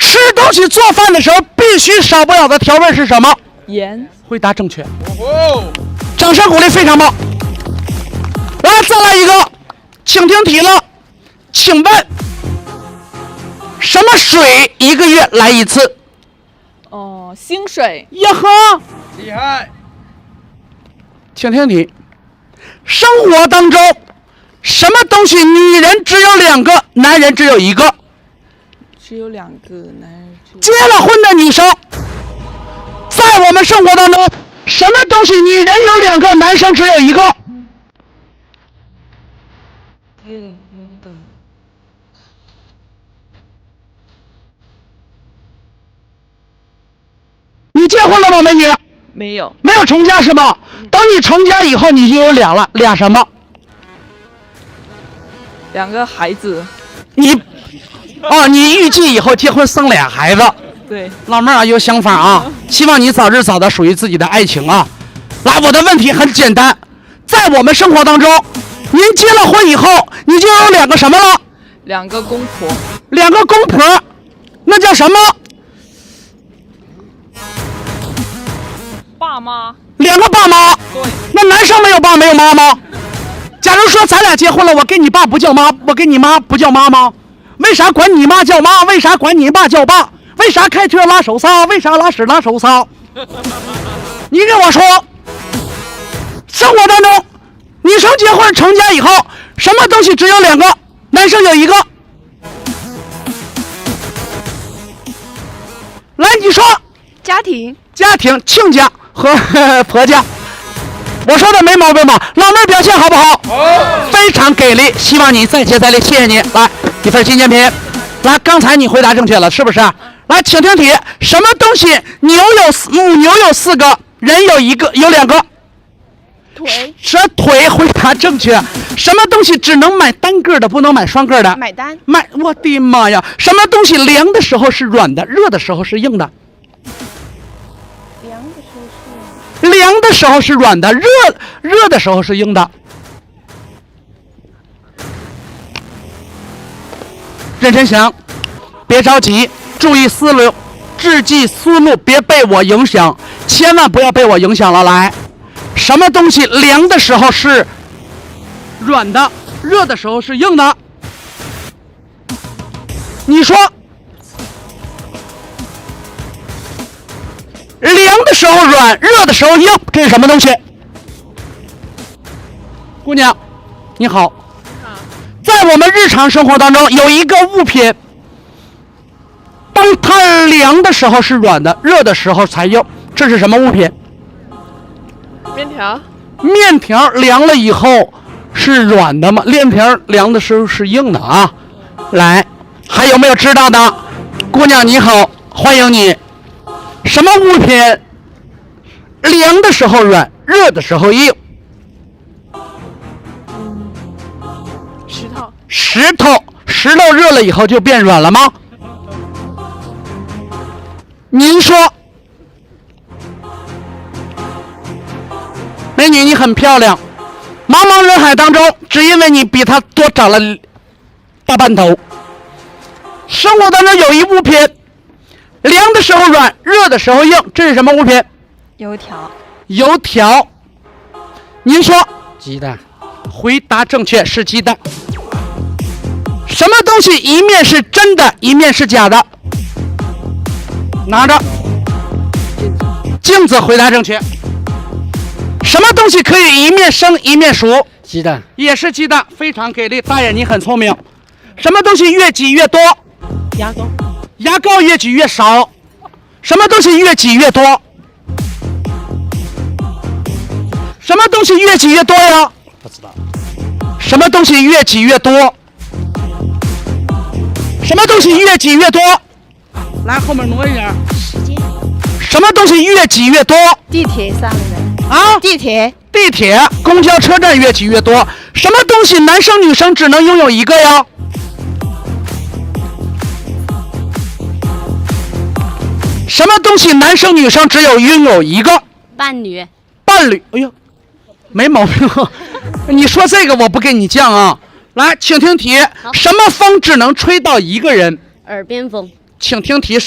吃东西做饭的时候必须少不了的调味是什么？盐。回答正确。掌声鼓励，非常棒。来，再来一个，请听题了，请问什么水1个月来一次？哦，薪水。呀呵，厉害！请听题，生活当中什么东西女人只有2个，男人只有1个？只有2个男人。结了婚的女生，在我们生活当中，什么东西女人有2个，男生只有1个？你结婚了吗，美女？没有。没有成家是吗？等你成家以后，你就有俩了，俩什么？2个孩子。你预计以后结婚生俩孩子。对，老妹儿啊，有想法啊，希望你早日找到属于自己的爱情啊。来，我的问题很简单，在我们生活当中，您结了婚以后，你就有2个什么了？2个公婆。2个公婆，那叫什么？爸妈。2个爸妈。对。那男生没有爸没有妈吗？假如说咱俩结婚了，我跟你爸不叫妈，我跟你妈不叫妈吗？为啥管你妈叫妈？为啥管你爸叫爸？为啥开车拉手刹？为啥拉屎拉手刹？你给我说，生活当中，女生结婚成家以后，什么东西只有2个，男生有1个？来，你说。家庭、亲家和婆家。我说的没毛病吧？老妹儿表现好不好？好，非常给力，希望你再接再厉，谢谢你。来，一份纪念品。来，刚才你回答正确了，是不是？来，请听题，什么东西母牛有4个，人有2个？腿。腿，回答正确。什么东西只能买单个的，不能买双个的？买单。我的妈呀！什么东西凉的时候是软的，热的时候是硬的？凉的时候是软的，热的时候是硬的。认真想，别着急，注意思路，志记思路，别被我影响，千万不要被我影响了。来，什么东西凉的时候是软的，热的时候是硬的？你说。凉的时候软，热的时候硬，这是什么东西？姑娘，你好。在我们日常生活当中，有一个物品，当它凉的时候是软的，热的时候才硬，这是什么物品？面条。面条凉了以后是软的吗？面条凉的时候是硬的啊。来，还有没有知道的？姑娘你好，欢迎你。什么物品凉的时候软，热的时候硬？石头热了以后就变软了吗？您说。美女，你很漂亮，茫茫人海当中，只因为你比她多长了大半头。生活当中有一物品，凉的时候软，热的时候硬，这是什么物品？油条。您说。鸡蛋。回答正确，是鸡蛋。什么东西一面是真的，一面是假的？拿着。镜子。回答正确。什么东西可以一面生一面熟？鸡蛋。也是鸡蛋，非常给力，大爷你很聪明。什么东西越挤越多？牙膏。牙膏越挤越少。什么东西越挤越多？什么东西越挤越多呀？不知道。什么东西越挤越多？什么东西越挤越多？来，后面挪一点。时间。什么东西越挤越多？地铁上的。啊？地铁。公交车站越挤越多。什么东西男生女生只能拥有1个呀？什么东西男生女生只有拥有1个？伴侣。哎呦，没毛病。你说这个我不跟你犟啊。来，请听题，什么风只能吹到1个人？耳边风。请听题。